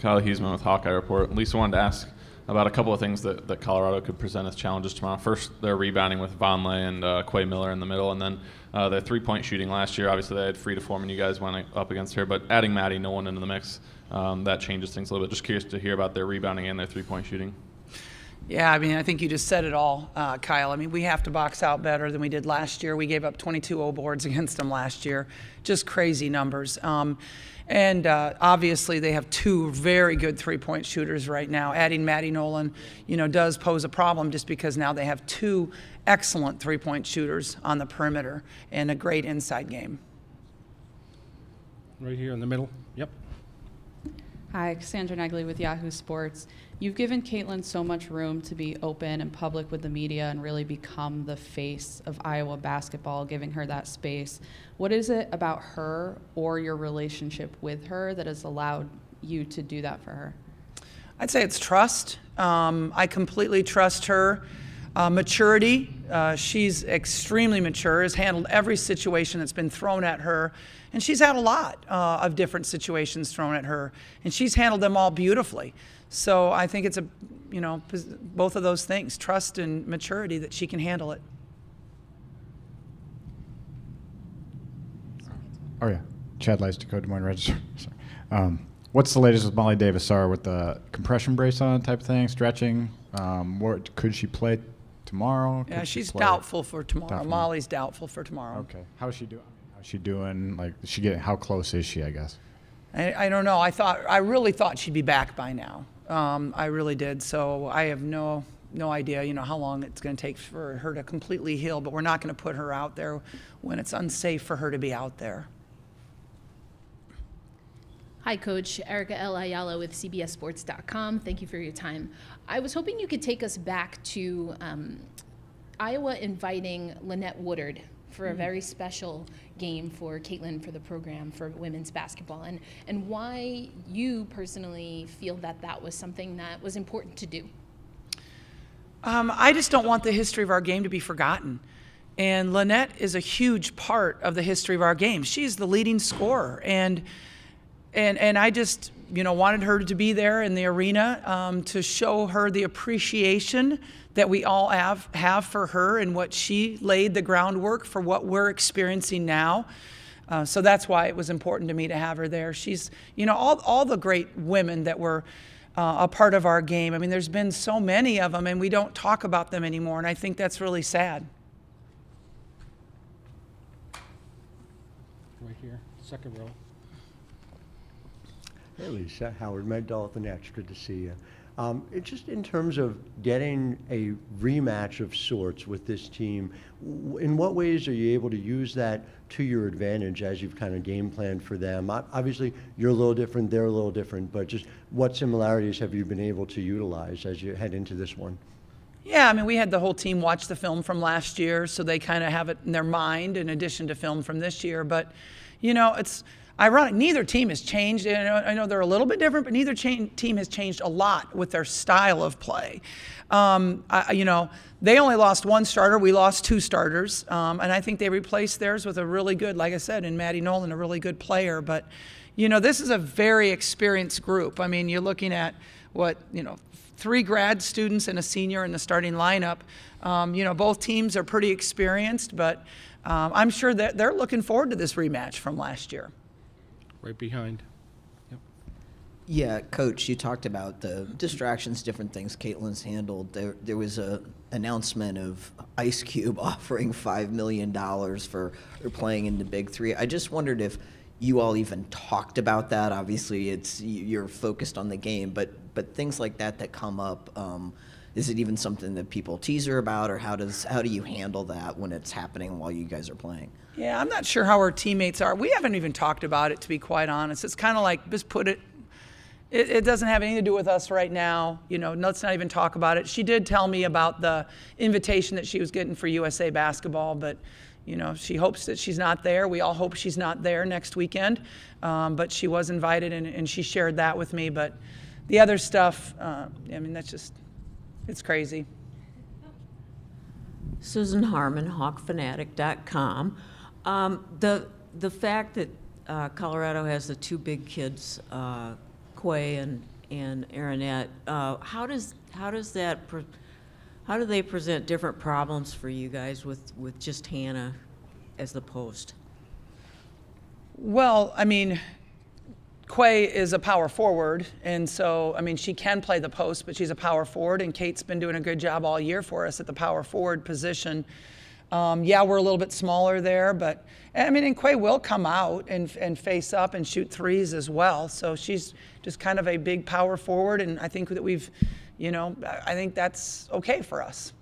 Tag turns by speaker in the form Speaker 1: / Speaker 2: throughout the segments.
Speaker 1: Kyle Heisman with Hawkeye Report. Lisa wanted to ask about a couple of things that Colorado could present as challenges tomorrow. First, their rebounding with Vonleh and Quay Miller in the middle, and then their three-point shooting last year. Obviously, they had Free to Form, and you guys went up against her, but adding Maddie Nolan into the mix, that changes things a little bit. Just curious to hear about their rebounding and their three-point shooting.
Speaker 2: Yeah, I mean, I think you just said it all, Kyle. I mean, we have to box out better than we did last year. We gave up 22 O boards against them last year. Just crazy numbers. And obviously, they have two very good three-point shooters right now. Adding Maddie Nolan, does pose a problem just because now they have two excellent three-point shooters on the perimeter and a great inside game.
Speaker 3: Right here in the middle. Yep.
Speaker 4: Hi, Cassandra Negley with Yahoo Sports. You've given Caitlin so much room to be open and public with the media and really become the face of Iowa basketball, giving her that space. What is it about her or your relationship with her that has allowed you to do that for her?
Speaker 2: I'd say it's trust. I completely trust her. Maturity. She's extremely mature, has handled every situation that's been thrown at her. And she's had a lot of different situations thrown at her. And she's handled them all beautifully. So I think it's both of those things, trust and maturity, that she can handle it.
Speaker 5: Oh, yeah. Chad Lice, Dakota Des Moines Register. Sorry. What's the latest with Molly Davis-Sarr with the compression brace on type of thing, stretching? Could she play tomorrow?
Speaker 2: Yeah, she's doubtful for tomorrow.
Speaker 5: Doubtful.
Speaker 2: Molly's doubtful for tomorrow.
Speaker 5: Okay. How's she doing? Like, how close is she, I guess?
Speaker 2: I don't know. I really thought she'd be back by now. I really did. So I have no idea, how long it's going to take for her to completely heal. But we're not going to put her out there when it's unsafe for her to be out there.
Speaker 6: Hi, Coach. Erica L. Ayala with CBSSports.com. Thank you for your time. I was hoping you could take us back to Iowa inviting Lynette Woodard for a very special game for Caitlin, for the program, for women's basketball, and why you personally feel that was something that was important to do.
Speaker 2: I just don't want the history of our game to be forgotten. And Lynette is a huge part of the history of our game. She's the leading scorer. And I just, wanted her to be there in the arena to show her the appreciation that we all have for her and what she laid the groundwork for what we're experiencing now. So that's why it was important to me to have her there. She's, all the great women that were a part of our game. I mean, there's been so many of them, and we don't talk about them anymore, and I think that's really sad.
Speaker 3: Right here, second row.
Speaker 7: Hey, Lisa. Howard Magdal, the Next. Good to see you. Just in terms of getting a rematch of sorts with this team, in what ways are you able to use that to your advantage as you've kind of game planned for them? Obviously, you're a little different, they're a little different, but just what similarities have you been able to utilize as you head into this one?
Speaker 2: Yeah, I mean, we had the whole team watch the film from last year, so they kind of have it in their mind in addition to film from this year. But, it's ironic. Neither team has changed. I know they're a little bit different, but neither team has changed a lot with their style of play. They only lost one starter. We lost two starters. And I think they replaced theirs with a really good, like I said, in Maddie Nolan, a really good player. But, this is a very experienced group. I mean, you're looking at three grad students and a senior in the starting lineup. Both teams are pretty experienced, but I'm sure that they're looking forward to this rematch from last year.
Speaker 3: Right behind. Yep.
Speaker 8: Yeah, Coach, you talked about the distractions, different things Caitlin's handled. There was a announcement of Ice Cube offering $5 million for her playing in the Big Three. I just wondered if you all even talked about that. Obviously, you're focused on the game, but things like that come up. Is it even something that people tease her about, or how do you handle that when it's happening while you guys are playing?
Speaker 2: Yeah, I'm not sure how her teammates are. We haven't even talked about it, to be quite honest. It's kind of like, just put it doesn't have anything to do with us right now. Let's not even talk about it. She did tell me about the invitation that she was getting for USA Basketball, but she hopes that she's not there. We all hope she's not there next weekend, but she was invited, and she shared that with me. But the other stuff, that's just, it's crazy.
Speaker 9: Susan Harmon, HawkFanatic.com. The fact that Colorado has the two big kids Quay and Aaronette, how do they present different problems for you guys with just Hannah as the post?
Speaker 2: Well, I mean, Quay is a power forward, and so, I mean, she can play the post, but she's a power forward, and Kate's been doing a good job all year for us at the power forward position. Yeah, we're a little bit smaller there, but, I mean, and Quay will come out and face up and shoot threes as well, so she's just kind of a big power forward, and I think that we've, I think that's okay for us.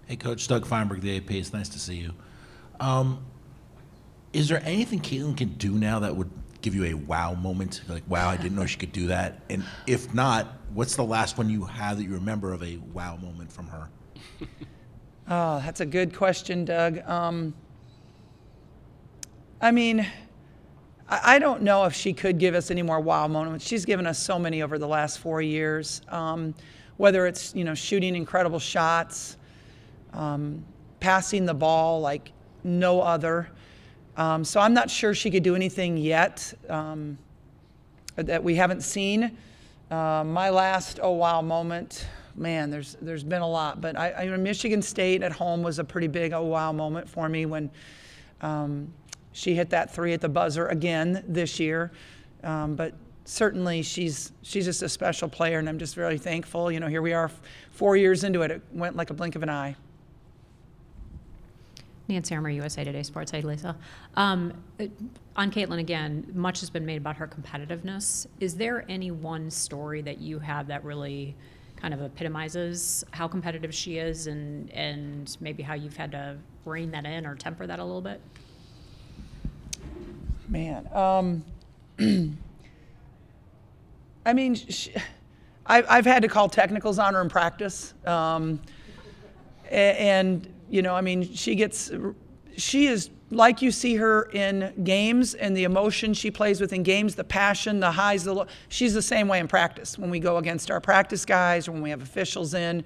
Speaker 10: Hey, Coach, Doug Feinberg, the AP. It's nice to see you. Is there anything Caitlin can do now that would give you a wow moment? Like, wow, I didn't know she could do that. And if not, what's the last one you have that you remember of a wow moment from her?
Speaker 2: Oh, that's a good question, Doug. I mean, I don't know if she could give us any more wow moments. She's given us so many over the last 4 years, whether it's, shooting incredible shots, passing the ball like no other. So I'm not sure she could do anything yet that we haven't seen. My last oh wow moment, man, there's been a lot, but Michigan State at home was a pretty big oh wow moment for me when she hit that three at the buzzer again this year. But certainly she's just a special player, and I'm just really thankful. Here we are 4 years into it. It went like a blink of an eye.
Speaker 11: Nancy Armour, USA Today Sports. Hey, Lisa. On Caitlin, again, much has been made about her competitiveness. Is there any one story that you have that really kind of epitomizes how competitive she is and maybe how you've had to rein that in or temper that a little bit?
Speaker 2: Man, I mean, I've had to call technicals on her in practice, and I mean, she is like you see her in games, and the emotion she plays with in games, the passion, the highs, the lows. She's the same way in practice when we go against our practice guys or when we have officials in.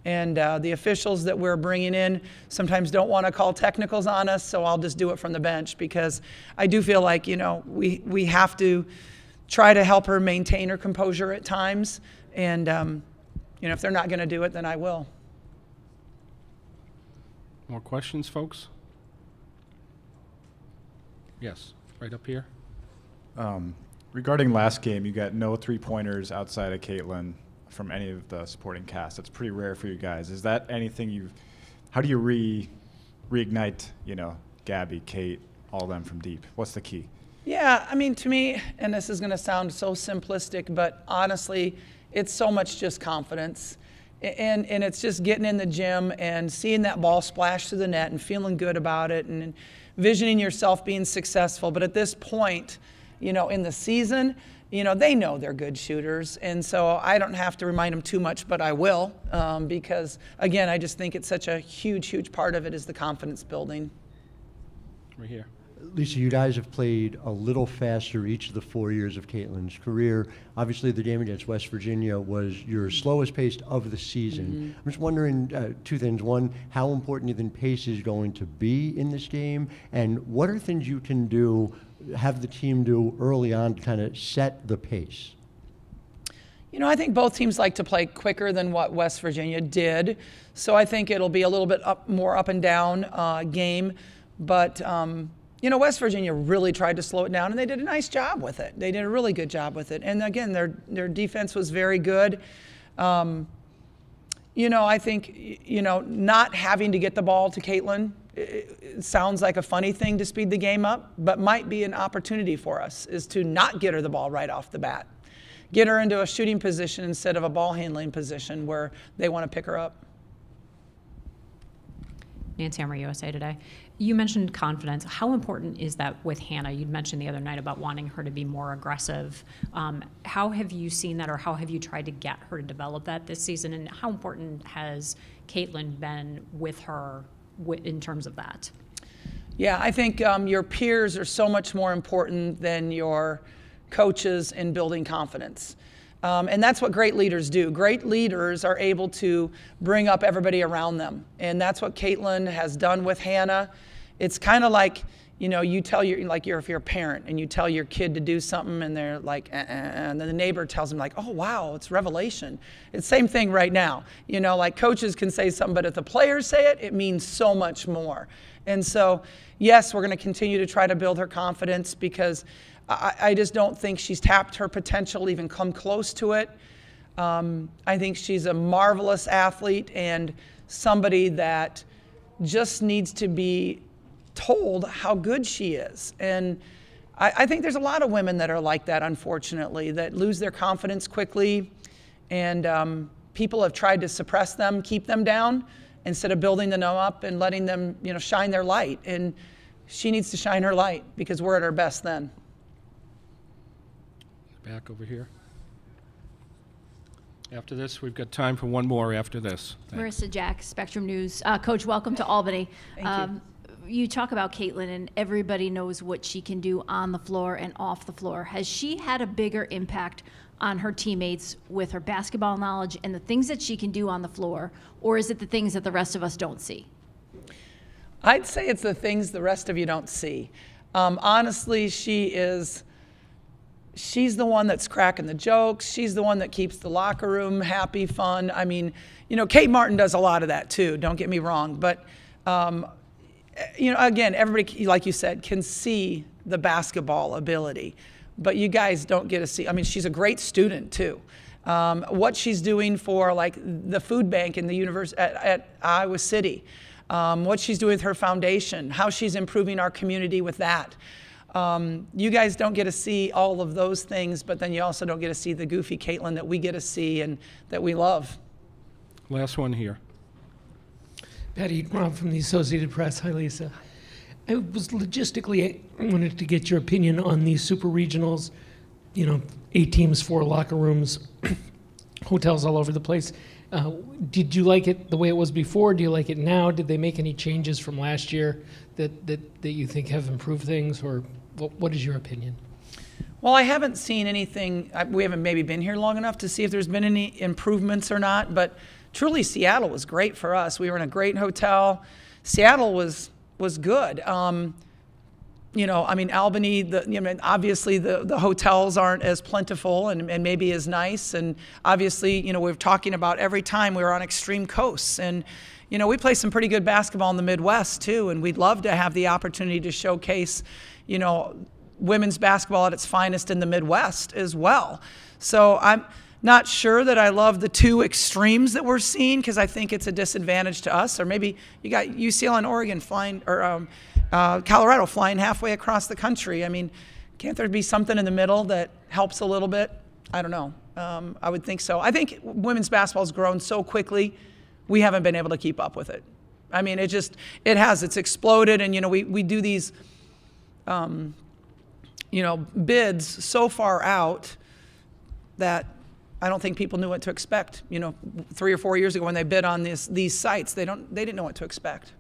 Speaker 2: And the officials that we're bringing in sometimes don't want to call technicals on us, so I'll just do it from the bench because I do feel like, we have to try to help her maintain her composure at times. And, if they're not going to do it, then I will.
Speaker 3: More questions, folks? Yes, right up here.
Speaker 5: Regarding last game, you got no three-pointers outside of Caitlin from any of the supporting cast. That's pretty rare for you guys. Is that anything how do you reignite, Gabby, Kate, all of them from deep? What's the key?
Speaker 2: Yeah, I mean, to me, and this is going to sound so simplistic, but honestly, it's so much just confidence. And it's just getting in the gym and seeing that ball splash through the net and feeling good about it and envisioning yourself being successful. But at this point, in the season, they know they're good shooters. And so I don't have to remind them too much, but I will because, again, I just think it's such a huge, huge part of it is the confidence building.
Speaker 3: Right here.
Speaker 7: Lisa, you guys have played a little faster each of the 4 years of Caitlin's career. Obviously, the game against West Virginia was your slowest paced of the season.
Speaker 2: Mm-hmm.
Speaker 7: I'm just wondering two things. One, how important do you think pace is going to be in this game? And what are things you can have the team do early on to kind of set the pace?
Speaker 2: I think both teams like to play quicker than what West Virginia did. So I think it'll be a little bit more up and down game. But West Virginia really tried to slow it down, and they did a nice job with it. They did a really good job with it. And again, their defense was very good. I think, not having to get the ball to Caitlin, it sounds like a funny thing to speed the game up, but might be an opportunity for us, is to not get her the ball right off the bat. Get her into a shooting position instead of a ball handling position where they want to pick her up.
Speaker 11: Nancy Armour, USA Today. You mentioned confidence. How important is that with Hannah? You'd mentioned the other night about wanting her to be more aggressive. How have you seen that, or how have you tried to get her to develop that this season? And how important has Caitlin been with her in terms of that?
Speaker 2: Yeah, I think your peers are so much more important than your coaches in building confidence. And that's what great leaders do. Great leaders are able to bring up everybody around them. And that's what Caitlin has done with Hannah. It's kind of like, you know, you tell your, like if you're a parent and you tell your kid to do something and they're like, and then the neighbor tells them like, oh, wow, it's revelation. It's the same thing right now. You know, like coaches can say something, but if the players say it, it means so much more. And so, yes, we're going to continue to try to build her confidence because I just don't think she's tapped her potential, even come close to it. I think she's a marvelous athlete and somebody that just needs to be told how good she is. And I think there's a lot of women that are like that, unfortunately, that lose their confidence quickly. And people have tried to suppress them, keep them down, instead of building them up and letting them, you know, shine their light. And she needs to shine her light because we're at our best then.
Speaker 3: Back over here. After this, we've got time for one more after this. Thanks.
Speaker 12: Marissa Jack, Spectrum News. Coach, welcome to Albany.
Speaker 2: Thank you.
Speaker 12: You talk about Caitlin, and everybody knows what she can do on the floor and off the floor. Has she had a bigger impact on her teammates with her basketball knowledge and the things that she can do on the floor, or is it the things that the rest of us don't see?
Speaker 2: I'd say it's the things the rest of you don't see. Honestly, she's the one that's cracking the jokes. She's the one that keeps the locker room happy, fun. I mean, you know, Kate Martin does a lot of that too, don't get me wrong. But, you know, again, everybody, like you said, can see the basketball ability. But you guys don't get to see. I mean, she's a great student too. What she's doing for like the food bank in the university at Iowa City, what she's doing with her foundation, how she's improving our community with that. You guys don't get to see all of those things, but then you also don't get to see the goofy Caitlin that we get to see and that we love.
Speaker 3: Last one here.
Speaker 13: Patty from the Associated Press. Hi, Lisa. I was logistically, I wanted to get your opinion on these super regionals, you know, 8 teams, 4 locker rooms, hotels all over the place. Did you like it the way it was before? Do you like it now? Did they make any changes from last year that you think have improved things, or what is your opinion?
Speaker 2: Well, I haven't seen anything. We haven't maybe been here long enough to see if there's been any improvements or not, but truly Seattle was great for us. We were in a great hotel. Seattle was good. You know, I mean, Albany, obviously the hotels aren't as plentiful and maybe as nice. And obviously, you know, we're talking about every time we were on extreme coasts. And, you know, we play some pretty good basketball in the Midwest too. And we'd love to have the opportunity to showcase, you know, women's basketball at its finest in the Midwest as well. So I'm not sure that I love the 2 extremes that we're seeing, because I think it's a disadvantage to us. Or maybe you got UCLA and Oregon flying, or Colorado flying halfway across the country. I mean, can't there be something in the middle that helps a little bit? I don't know. I would think so. I think women's basketball has grown so quickly, we haven't been able to keep up with it. I mean, it has. It's exploded, and, you know, we do these, you know, bids so far out that I don't think people knew what to expect. You know, 3 or 4 years ago when they bid on these sites, they didn't know what to expect.